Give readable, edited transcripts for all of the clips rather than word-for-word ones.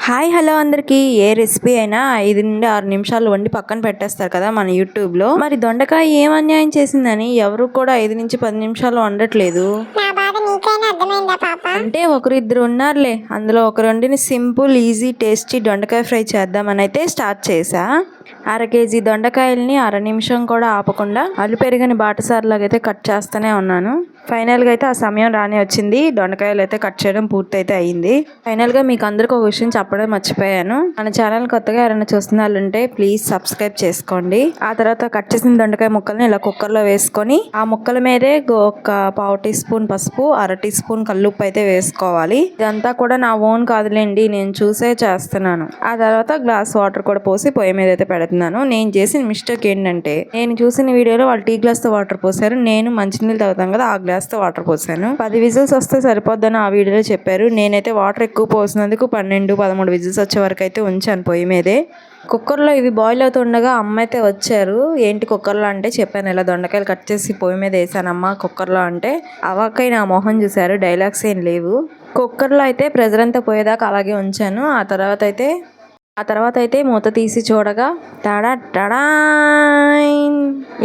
Hi hello అందరికీ. ఏ recipe అయినా 5 నుండి 6 నిమిషాలు వండి పక్కన పెట్టేస్తారు కదా మన యూట్యూబ్లో. మరి దొండకాయ ఏం అన్యాయం చేసిందని ఎవరు కూడా 5 నుంచి 10 నిమిషాలు వండట్లేదు. అంటే ఒకరు ఇద్దరు ఉన్నారులే, అందులో ఒకరు వండిన సింపుల్ ఈజీ టేస్టీ దొండకాయ ఫ్రై చేద్దామని అయితే స్టార్ట్ చేసా. 1/2 కేజీ దొండకాయల్ని 1/2 నిమిషం కూడా ఆపకుండా అల్లు పెరిగిన బాటసారులాగా అయితే కట్ చేస్తూనే ఉన్నాను. ఫైనల్గా అయితే ఆ సమయం రానే వచ్చింది. దొండకాయలు అయితే కట్ చేయడం పూర్తయితే అయ్యింది. ఫైనల్గా మీకు అందరికీ ఒక విషయం చెప్పడం మర్చిపోయాను. మన ఛానల్ కొత్తగా ఎవరైనా చూస్తున్న వాళ్ళు ఉంటే ప్లీజ్ సబ్స్క్రైబ్ చేసుకోండి. ఆ తర్వాత కట్ చేసిన దొండకాయ ముక్కల్ని ఇలా కుక్కర్లో వేసుకొని ఆ ముక్కల మీదే ఒక 1/2 టీ స్పూన్ పసుపు, 1/2 టీ స్పూన్ కల్లుప్పు అయితే వేసుకోవాలి. ఇదంతా కూడా నా ఓన్ కాదులేండి, నేను చూసే చేస్తున్నాను. ఆ తర్వాత గ్లాస్ వాటర్ కూడా పోసి పొయ్యి మీద అయితే పెడుతున్నాను. నేను చేసిన మిస్టేక్ ఏంటంటే, నేను చూసిన వీడియోలో వాళ్ళు టీ గ్లాస్తో వాటర్ పోసారు, నేను మంచినీళ్ళు తాగుతాం కదా ఆ గ్లాస్తో వాటర్ పోసాను. 10 విజిల్స్ వస్తే సరిపోద్దని ఆ వీడియోలో చెప్పారు. నేనైతే వాటర్ ఎక్కువ పోసినందుకు 12-13 విజిల్స్ వచ్చే వరకు అయితే ఉంచాను పొయ్యి మీదే. కుక్కర్లో ఇవి బాయిల్ అవుతుండగా అమ్మ అయితే వచ్చారు. ఏంటి కుక్కర్లో అంటే చెప్పాను, ఇలా దొండకాయలు కట్ చేసి పొయ్యి మీద వేసానమ్మా కుక్కర్లో అంటే అవాక్కై నా మొహం చూశారు. డైలాగ్స్ ఏం లేవు. కుక్కర్లో అయితే ప్రెజర్ అంతా పోయేదాకా అలాగే ఉంచాను. ఆ తర్వాత అయితే మూత తీసి చూడగా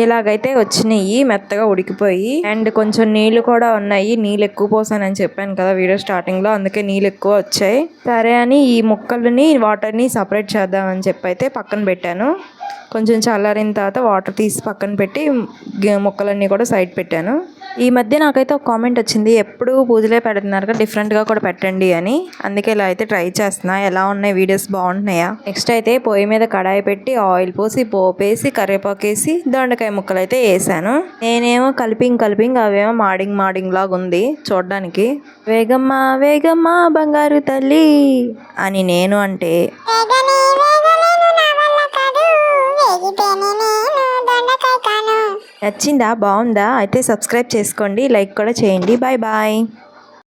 ఇలాగైతే వచ్చినాయి, మెత్తగా ఉడికిపోయి. అండ్ కొంచెం నీళ్లు కూడా ఉన్నాయి. నీళ్ళు ఎక్కువ పోసానని చెప్పాను కదా వీడియో స్టార్టింగ్లో, అందుకే నీళ్ళు ఎక్కువ వచ్చాయి. సరే అని ఈ ముక్కలని వాటర్ని సపరేట్ చేద్దామని చెప్పి అయితే పక్కన పెట్టాను. కొంచెం చల్లారిన తర్వాత వాటర్ తీసి పక్కన పెట్టి ముక్కలన్నీ కూడా సైడ్ పెట్టాను. ఈ మధ్య నాకైతే ఒక కామెంట్ వచ్చింది, ఎప్పుడు పూజలే పెడుతున్నారు కదా డిఫరెంట్గా కూడా పెట్టండి అని. అందుకే ఇలా అయితే ట్రై చేస్తున్నా. ఎలా ఉన్నాయి వీడియోస్, బాగుంటున్నాయా? నెక్స్ట్ అయితే పొయ్యి మీద కడాయి పెట్టి ఆయిల్ పోసి పోపేసి కరివేపాకేసి దొండకాయ ముక్కలు అయితే వేసాను. నేనేమో కలిపింగ్ అవేమో మాడింగ్ లాగా ఉంది చూడడానికి. వేగమ్మా వేగమ్మా బంగారు తల్లి అని నేను అంటే నచ్చిందా, బాగుందా? అయితే సబ్స్క్రైబ్ చేసుకోండి, లైక్ కూడా చేయండి. Bye bye.